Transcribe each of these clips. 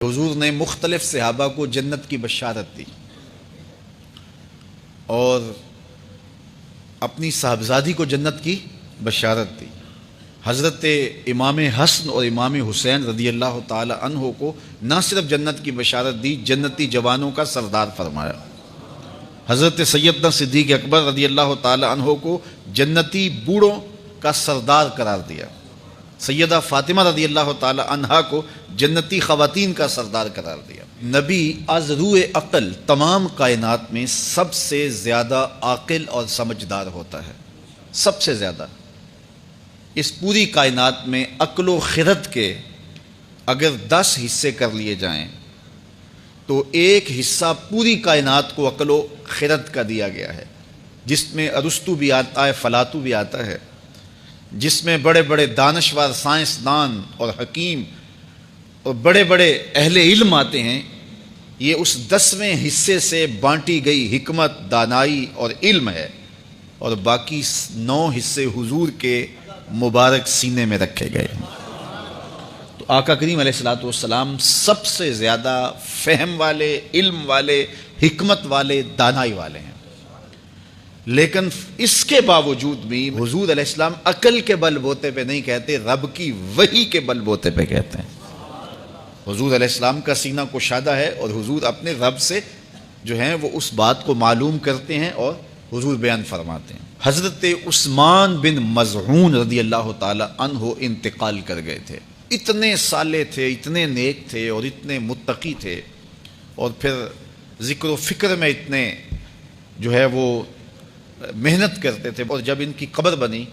حضور نے مختلف صحابہ کو جنت کی بشارت دی اور اپنی صاحبزادی کو جنت کی بشارت دی۔ حضرت امام حسن اور امام حسین رضی اللہ تعالی عنہ کو نہ صرف جنت کی بشارت دی، جنتی جوانوں کا سردار فرمایا۔ حضرت سیدنا صدیق اکبر رضی اللہ تعالی عنہ کو جنتی بوڑھوں کا سردار قرار دیا۔ سیدہ فاطمہ رضی اللہ تعالی عنہا کو جنتی خواتین کا سردار قرار دیا۔ نبی از روئے عقل تمام کائنات میں سب سے زیادہ عاقل اور سمجھدار ہوتا ہے، سب سے زیادہ۔ اس پوری کائنات میں عقل و خرد کے اگر 10 حصے کر لیے جائیں تو ایک حصہ پوری کائنات کو عقل و خرد کا دیا گیا ہے، جس میں ارسطو بھی آتا ہے، فلاطو بھی آتا ہے، جس میں بڑے بڑے دانشور، سائنسدان اور حکیم اور بڑے بڑے اہل علم آتے ہیں۔ یہ اس 10ویں حصے سے بانٹی گئی حکمت، دانائی اور علم ہے، اور باقی 9 حصے حضور کے مبارک سینے میں رکھے گئے۔ تو آقا کریم علیہ الصلوۃ والسلام سب سے زیادہ فہم والے، علم والے، حکمت والے، دانائی والے ہیں۔ لیکن اس کے باوجود بھی حضور علیہ السلام عقل کے بل بوتے پہ نہیں کہتے، رب کی وحی کے بل بوتے پہ کہتے ہیں۔ حضور علیہ السلام کا سینہ کشادہ ہے اور حضور اپنے رب سے جو ہیں وہ اس بات کو معلوم کرتے ہیں اور حضور بیان فرماتے ہیں۔ حضرت عثمان بن مظعون رضی اللہ تعالی عنہ انتقال کر گئے تھے۔ اتنے صالح تھے، اتنے نیک تھے اور اتنے متقی تھے، اور پھر ذکر و فکر میں اتنے جو ہے وہ محنت کرتے تھے، اور جب ان کی قبر بنی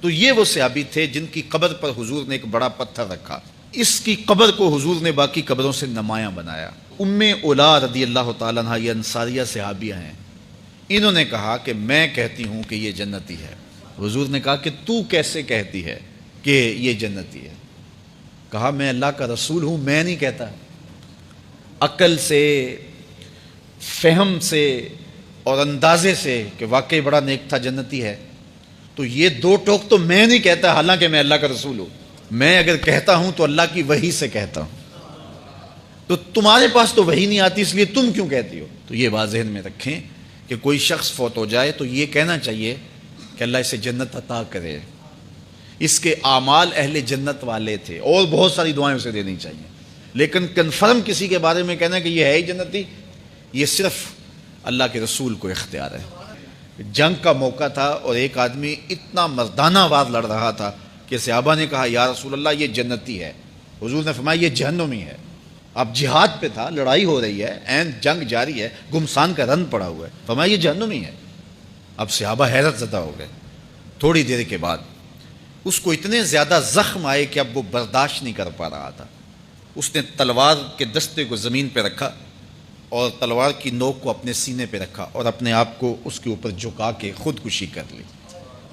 تو یہ وہ صحابی تھے جن کی قبر پر حضور نے ایک بڑا پتھر رکھا۔ اس کی قبر کو حضور نے باقی قبروں سے نمایاں بنایا۔ ام اولا رضی اللہ تعالیٰ عنہ، یہ انصاریہ صحابیہ ہیں، انہوں نے کہا کہ میں کہتی ہوں کہ یہ جنتی ہے۔ حضور نے کہا کہ تو کیسے کہتی ہے کہ یہ جنتی ہے؟ کہا میں اللہ کا رسول ہوں، میں نہیں کہتا۔ عقل سے، فہم سے اور اندازے سے کہ واقعی بڑا نیک تھا، جنتی ہے، تو یہ 2 ٹوک تو میں نہیں کہتا، حالانکہ میں اللہ کا رسول ہوں۔ میں اگر کہتا ہوں تو اللہ کی وحی سے کہتا ہوں، تو تمہارے پاس تو وحی نہیں آتی، اس لیے تم کیوں کہتی ہو؟ تو یہ بات ذہن میں رکھیں کہ کوئی شخص فوت ہو جائے تو یہ کہنا چاہیے کہ اللہ اسے جنت عطا کرے، اس کے اعمال اہل جنت والے تھے، اور بہت ساری دعائیں اسے دینی چاہیے۔ لیکن کنفرم کسی کے بارے میں کہنا کہ یہ ہے ہی جنتی، یہ صرف اللہ کے رسول کو اختیار ہے۔ جنگ کا موقع تھا اور ایک آدمی اتنا مردانہ وار لڑ رہا تھا کہ صحابہ نے کہا یا رسول اللہ یہ جنتی ہے۔ حضور نے فرمایا یہ جہنمی ہے۔ اب جہاد پہ تھا، لڑائی ہو رہی ہے، عین جنگ جاری ہے، گمسان کا رن پڑا ہوا ہے، فرمایا یہ جہنمی ہے۔ اب صحابہ حیرت زدہ ہو گئے۔ تھوڑی دیر کے بعد اس کو اتنے زیادہ زخم آئے کہ اب وہ برداشت نہیں کر پا رہا تھا۔ اس نے تلوار کے دستے کو زمین پہ رکھا اور تلوار کی نوک کو اپنے سینے پہ رکھا اور اپنے آپ کو اس کے اوپر جھکا کے خودکشی کر لی۔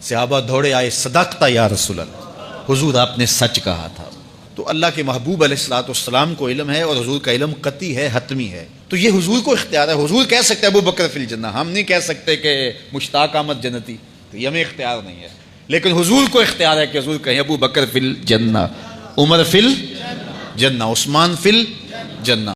صحابہ دوڑے آئے، صدقتا یا رسول اللہ، حضور آپ نے سچ کہا تھا۔ تو اللہ کے محبوب علیہ الصلوۃ والسلام کو علم ہے، اور حضور کا علم قطعی ہے، حتمی ہے، تو یہ حضور کو اختیار ہے۔ حضور کہہ سکتے ابو بکر فی الجنہ، ہم نہیں کہہ سکتے کہ مشتاق احمد جنتی، تو یہ ہمیں اختیار نہیں ہے، لیکن حضور کو اختیار ہے کہ حضور کہیں ابو بکر فی الجنہ، عمر فی الجنہ، عثمان فی الجنہ۔